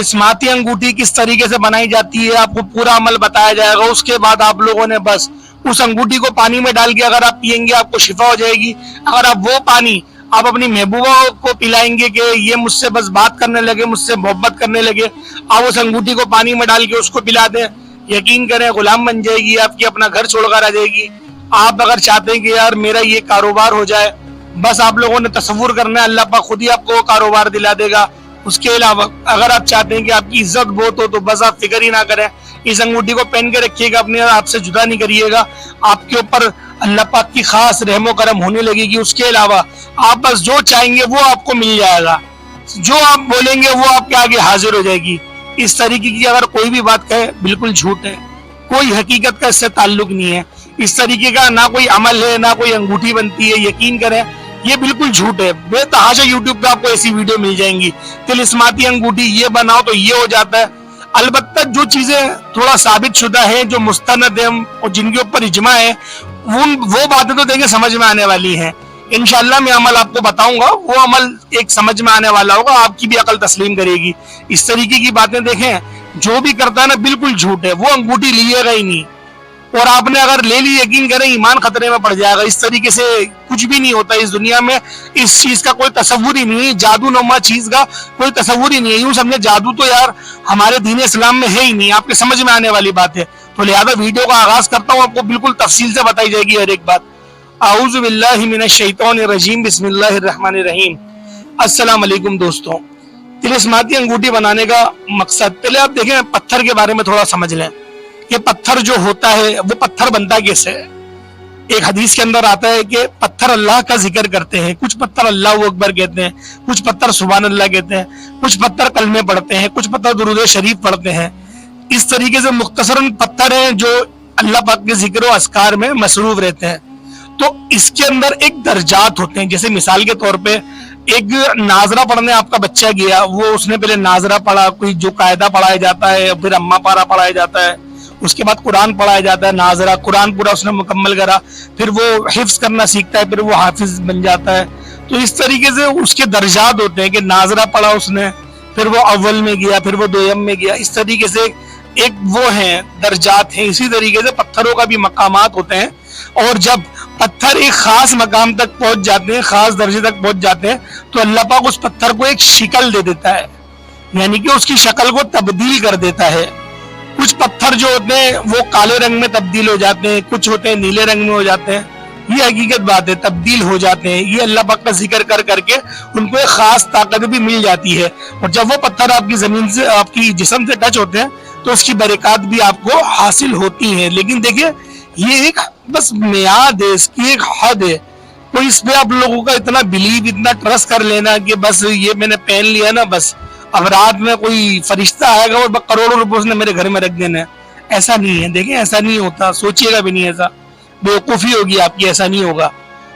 तिलिस्माती अंगूठी किस तरीके से बनाई जाती है आपको पूरा अमल बताया जाएगा। उसके बाद आप लोगों ने बस उस अंगूठी को पानी में डाल के अगर आप पियेंगे आपको शिफा हो जाएगी। अगर आप वो पानी आप अपनी महबूबा को पिलाएंगे कि ये मुझसे बस बात करने लगे, मुझसे मोहब्बत करने लगे, आप उस अंगूठी को पानी में डाल के उसको पिला दें, यकीन करें गुलाम बन जाएगी आपकी, अपना घर छोड़कर आ जाएगी। आप अगर चाहते हैं कि यार मेरा ये कारोबार हो जाए, बस आप लोगों ने तसव्वुर करना है, अल्लाह पाक खुद ही आपको कारोबार दिला देगा। उसके अलावा अगर आप चाहते हैं कि आपकी इज्जत बहुत हो तो बस आप फिक्र ही ना करें, इस अंगूठी को पहन के रखिएगा, अपने आप से जुदा नहीं करिएगा, आपके ऊपर अल्लाह पाक की खास रहमो करम होने लगेगी। उसके अलावा आप बस जो चाहेंगे वो आपको मिल जाएगा, जो आप बोलेंगे वो आपके आगे हाजिर हो जाएगी। इस तरीके की अगर कोई भी बात कहे बिल्कुल झूठ है, कोई हकीकत का इससे ताल्लुक नहीं है। इस तरीके का ना कोई अमल है ना कोई अंगूठी बनती है, यकीन करें ये बिल्कुल झूठ है। बेतहाशा यूट्यूब पे आपको ऐसी वीडियो मिल जाएंगी, तिलिस्माती अंगूठी ये बनाओ तो ये हो जाता है। अलबत्ता जो चीजें थोड़ा साबित शुदा है, जो मुस्तनद है और जिनके ऊपर इजमा है, वो बातें तो देखिए समझ में आने वाली हैं। इंशाल्लाह मैं अमल आपको बताऊंगा, वो अमल एक समझ में आने वाला होगा, आपकी भी अकल तस्लीम करेगी। इस तरीके की बातें देखें जो भी करता है ना बिल्कुल झूठ है, वो अंगूठी लिएगा ही नहीं, और आपने अगर ले ली यकीन करें ईमान खतरे में पड़ जाएगा। इस तरीके से कुछ भी नहीं होता इस दुनिया में, इस चीज का कोई तसव्वुर ही नहीं है, जादू नुमा चीज का कोई तसव्वुर ही नहीं है। यूं समझे जादू तो यार हमारे दीन इस्लाम में है ही नहीं, आपके समझ में आने वाली बात है। तो लिहाजा वीडियो का आगाज करता हूँ, आपको बिल्कुल तफसील से बताई जाएगी हर एक बात। आऊज़ु बिल्लाहि मिनश शैतानिर रजीम, बिस्मिल्लाहिर रहमानिर रहीम। अस्सलाम वालेकुम दोस्तों, तिलिस्माती अंगूठी बनाने का मकसद, पहले आप देखें पत्थर के बारे में थोड़ा समझ लें। ये पत्थर जो होता है वो पत्थर बनता कैसे है। एक हदीस के अंदर आता है कि पत्थर अल्लाह का जिक्र करते हैं, कुछ पत्थर अल्लाह अकबर कहते हैं, कुछ पत्थर सुभान अल्लाह कहते हैं, कुछ पत्थर कलमे पढ़ते हैं, कुछ पत्थर दुरूद शरीफ पढ़ते हैं। इस तरीके से मुख्तसरन पत्थर हैं जो अल्लाह पाक के जिक्र और अस्कार में मसरूफ रहते हैं। तो इसके अंदर एक दर्जात होते हैं। जैसे मिसाल के तौर पे एक नाजरा पढ़ने आपका बच्चा गया, वो उसने पहले नाजरा पढ़ा, कोई जो कायदा पढ़ाया जाता है, फिर अम्मा पारा पढ़ाया जाता है, उसके बाद कुरान पढ़ाया जाता है, नाजरा कुरान पूरा उसने मुकम्मल करा, फिर वो हिफ्ज करना सीखता है, फिर वो हाफिज बन जाता है। तो इस तरीके से उसके दर्जात होते हैं कि नाजरा पढ़ा उसने, फिर वो अव्वल में गया, फिर वो दोयम में गया। इस तरीके से एक वो हैं दर्जात हैं। इसी तरीके से पत्थरों का भी मकामात होते हैं, और जब पत्थर एक खास मकाम तक पहुंच जाते हैं, खास दर्जे तक पहुंच जाते हैं, तो अल्लाह पाक उस पत्थर को एक शिकल दे देता है, यानी कि उसकी शक्ल को तब्दील कर देता है। कुछ पत्थर जो होते हैं वो काले रंग में तब्दील हो जाते हैं, कुछ होते हैं नीले रंग में हो जाते हैं। ये हकीकत बात है, तब्दील हो जाते हैं। ये अल्लाह पाक का जिक्र कर करके उनको एक खास ताकत भी मिल जाती है, और जब वो पत्थर आपकी जमीन से आपकी जिस्म से टच होते हैं तो उसकी बरकत भी आपको हासिल होती है। लेकिन देखिए ये एक बस मियाद है, इसकी एक हद है। तो इस पे आप लोगों का इतना बिलीव, इतना ट्रस्ट कर लेना कि बस ये मैंने पहन लिया ना, बस अब रात में कोई फरिश्ता आएगा और करोड़ों रुपए उसने मेरे घर में रख देना है, ऐसा नहीं है। देखिए ऐसा नहीं होता, सोचिएगा भी नहीं, ऐसा बेवकूफ़ी होगी आपकी, ऐसा नहीं होगा।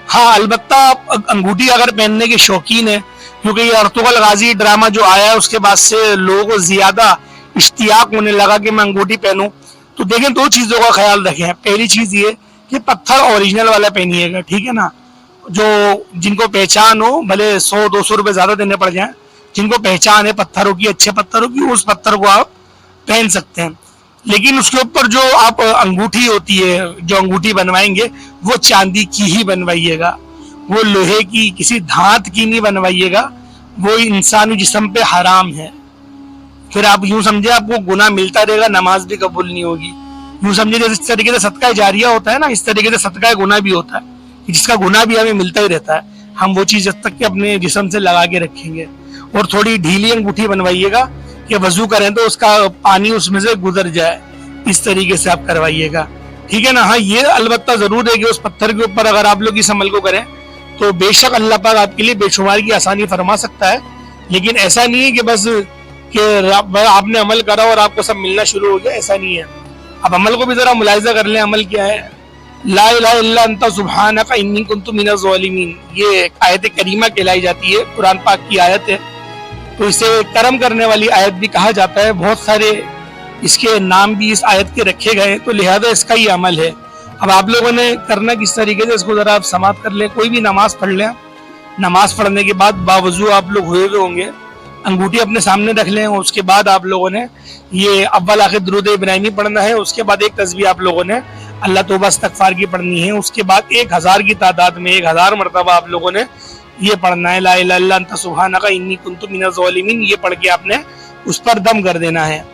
हाँ अलबत्ता आप अंगूठी अगर पहनने के शौकीन है, क्योंकि ये अर्तुगरुल गाजी ड्रामा जो आया है उसके बाद से लोगों को ज्यादा इश्तियाक होने लगा कि मैं अंगूठी पहनूं, तो देखें दो चीज़ों का ख्याल रखें। पहली चीज़ ये कि पत्थर ओरिजिनल वाला पहनिएगा, ठीक है ना, जो जिनको पहचान हो, भले 100-200 रुपये ज़्यादा देने पड़ जाए, जिनको पहचान है पत्थरों की, अच्छे पत्थरों की, उस पत्थर को आप पहन सकते हैं। लेकिन उसके ऊपर जो आप अंगूठी होती है, जो अंगूठी बनवाएंगे वो चांदी की ही बनवाइएगा, वो लोहे की किसी धात की नहीं बनवाइएगा, वो इंसानी जिस्म पे हराम है। फिर आप यूं समझे आपको गुनाह मिलता रहेगा, नमाज भी कबूल नहीं होगी। यूं समझे जैसे इस तरीके से सदका जारिया होता है ना, इस तरीके से सदका गुनाह भी होता है, जिसका गुनाह भी हमें मिलता ही रहता है। हम वो चीज़ जब तक कि अपने जिस्म से लगा के रखेंगे। और थोड़ी ढीली अंगूठी बनवाइएगा कि वजू करें तो उसका पानी उसमें से गुजर जाए, इस तरीके से आप करवाइएगा, ठीक है ना। हाँ ये अलबत्ता ज़रूर है कि उस पत्थर के ऊपर अगर आप लोग इस अमल को करें तो बेशक अल्लाह पाक आपके लिए बेशुमार की आसानी फरमा सकता है। लेकिन ऐसा नहीं है कि बस कि आपने अमल करा और आपको सब मिलना शुरू हो गया, ऐसा नहीं है। अब अमल को भी ज़रा मुलाहिज़ा कर लें। अमल क्या है? ला इलाहा इल्ला अंता सुब्हानका इन्नी कुन्तु मिनज़ ज़ालिमीन, ये आयत करीमा कहलाई जाती है, कुरान पाक की आयत है। तो इसे करम करने वाली आयत भी कहा जाता है। बहुत सारे इसके नाम भी इस आयत के रखे गए, तो लिहाजा इसका ही अमल है। अब आप लोगों ने करना किस तरीके से, इसको ज़रा आप समाप्त कर लें। कोई भी नमाज पढ़ लें, नमाज पढ़ने के बाद बावजू आप लोग हुए हुए होंगे, अंगूठी अपने सामने रख लें, उसके बाद आप लोगों ने ये अव्वल आखिर दुरूद इब्राहिमी पढ़ना है, उसके बाद एक तस्बीह आप लोगों ने अल्लाह तौबा इस्तगफार की पढ़नी है, उसके बाद 1000 की तादाद में 1000 मरतबा आप लोगों ने ये पढ़ना है ला इलाहा इल्ला अंता सुब्हानका इन्नी कुन्तु मिनज़ ज़ालिमीन। ये पढ़ के आपने उस पर दम कर देना है।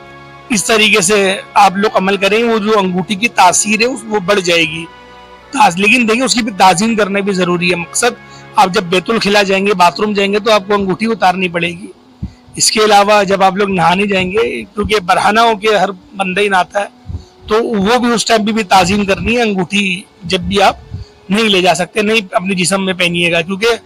इस तरीके से आप लोग अमल करेंगे, वो जो अंगूठी की तासीर है वो बढ़ जाएगी। लेकिन देखिए उसकी भी ताज़ीम करना भी ज़रूरी है। मकसद आप जब बैतुल खिला जाएंगे, बाथरूम जाएंगे, तो आपको अंगूठी उतारनी पड़ेगी। इसके अलावा जब आप लोग नहाने जाएंगे, क्योंकि बरहाना हो के हर बंदा ही नहाता है, तो वो भी उस टाइम भी ताज़ीम करनी है। अंगूठी जब भी आप नहीं ले जा सकते, नहीं अपने जिस्म में पहनिएगा, क्योंकि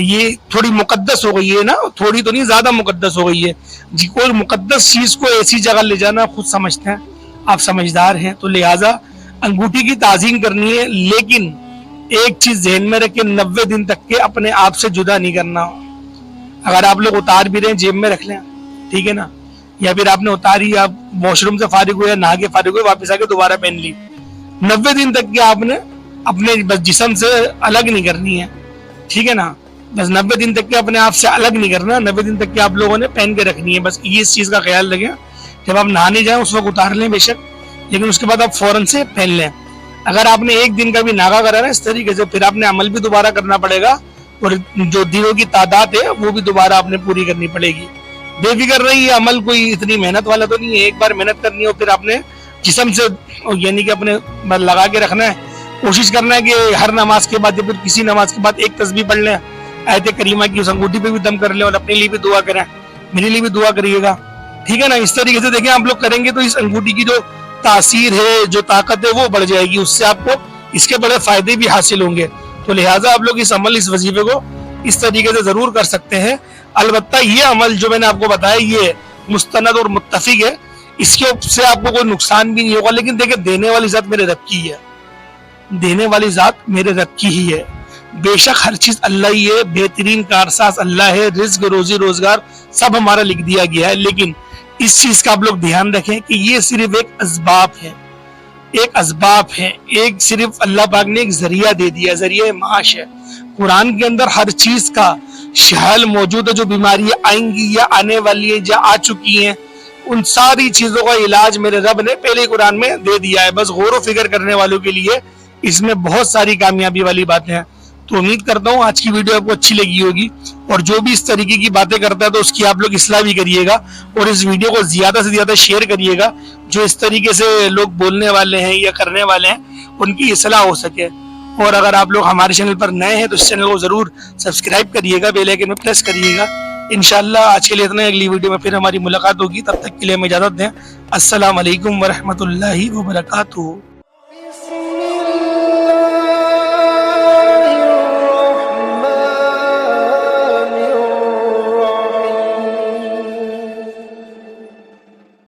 ये थोड़ी मुकद्दस हो गई है ना, थोड़ी तो नहीं ज़्यादा मुकद्दस हो गई है जी। कोई मुकद्दस चीज़ को ऐसी जगह ले जाना खुद समझते हैं, आप समझदार हैं, तो लिहाजा अंगूठी की ताज़ीम करनी है। लेकिन एक चीज़ ज़हन में रखें, 90 दिन तक के अपने आप से जुदा नहीं करना। अगर आप लोग उतार भी रहे हैं, जेब में रख लें, ठीक है ना, या फिर आपने उतारी, आप वॉशरूम से फारिग हुए, नहा के फारिग हुए, वापस आके दोबारा पहन ली, 90 दिन तक के आपने अपने बस जिस्म से अलग नहीं करनी है, ठीक है ना। बस 90 दिन तक के अपने आप से अलग नहीं करना, 90 दिन तक के आप लोगों ने पहन के रखनी है। बस ये इस चीज़ का ख्याल रखें। जब आप नहाने जाएं उस वक्त उतार लें बेशक, लेकिन उसके बाद आप फौरन से पहन लें। अगर आपने एक दिन का भी नागा करा ना इस तरीके से, फिर आपने अमल भी दोबारा करना पड़ेगा, और जो दिनों की तादाद है वो भी दोबारा आपने पूरी करनी पड़ेगी। बेफिक्र रहिए, अमल कोई इतनी मेहनत वाला तो नहीं है। एक बार मेहनत करनी है और फिर आपने जिस्म से यानी कि अपने लगा के रखना है। कोशिश करना है कि हर नमाज के बाद या फिर किसी नमाज के बाद एक तस्बीह पढ़ लें, आयत करीमा की, उस अंगूठी पे भी दम कर लें, और अपने लिए भी दुआ करें, मेरे लिए भी दुआ करिएगा, ठीक है ना। इस तरीके से देखें आप लोग करेंगे तो इस अंगूठी की जो तासीर है, जो ताकत है, वो बढ़ जाएगी। उससे आपको इसके बड़े फायदे भी हासिल होंगे। तो लिहाजा आप लोग इस अमल, इस वजीफे को इस तरीके से जरूर कर सकते हैं। अलबत्ता ये अमल जो मैंने आपको बताया ये मुस्तनद और मुत्तफिक है, इसके से आपको कोई नुकसान भी नहीं होगा। लेकिन देखिए देने वाली जात मेरे रब की है, देने वाली जात मेरे रब की ही है। बेशक हर चीज अल्लाह ही है, बेहतरीन कारसाज अल्लाह है, रिज्क रोजी रोजगार सब हमारा लिख दिया गया है। लेकिन इस चीज का आप लोग ध्यान रखें कि ये सिर्फ एक असबाब है, एक असबाब है, एक सिर्फ अल्लाह पाक ने एक जरिया दे दिया, जरिया माश है। कुरान के अंदर हर चीज का हल मौजूद है। जो बीमारियां आएंगी या आने वाली है या आ चुकी हैं, उन सारी चीजों का इलाज मेरे रब ने पहले कुरान में दे दिया है। बस गौर व फिक्र करने वालों के लिए इसमें बहुत सारी कामयाबी वाली बातें हैं। तो उम्मीद करता हूँ आज की वीडियो आपको अच्छी लगी होगी, और जो भी इस तरीके की बातें करता है तो उसकी आप लोग इस्लाह भी करिएगा, और इस वीडियो को ज्यादा से ज्यादा शेयर करिएगा। जो इस तरीके से लोग बोलने वाले हैं या करने वाले हैं, उनकी इस्लाह हो सके। और अगर आप लोग हमारे चैनल पर नए हैं तो इस चैनल को जरूर सब्सक्राइब करिएगा, बेल आइकन में प्रेस करिएगा। इंशाल्लाह आज के लिए इतना, अगली वीडियो में फिर हमारी मुलाकात होगी। तब तक के लिए हमें इजाजत दें। अस्सलाम वालेकुम व रहमतुल्लाहि व बरकातुहू।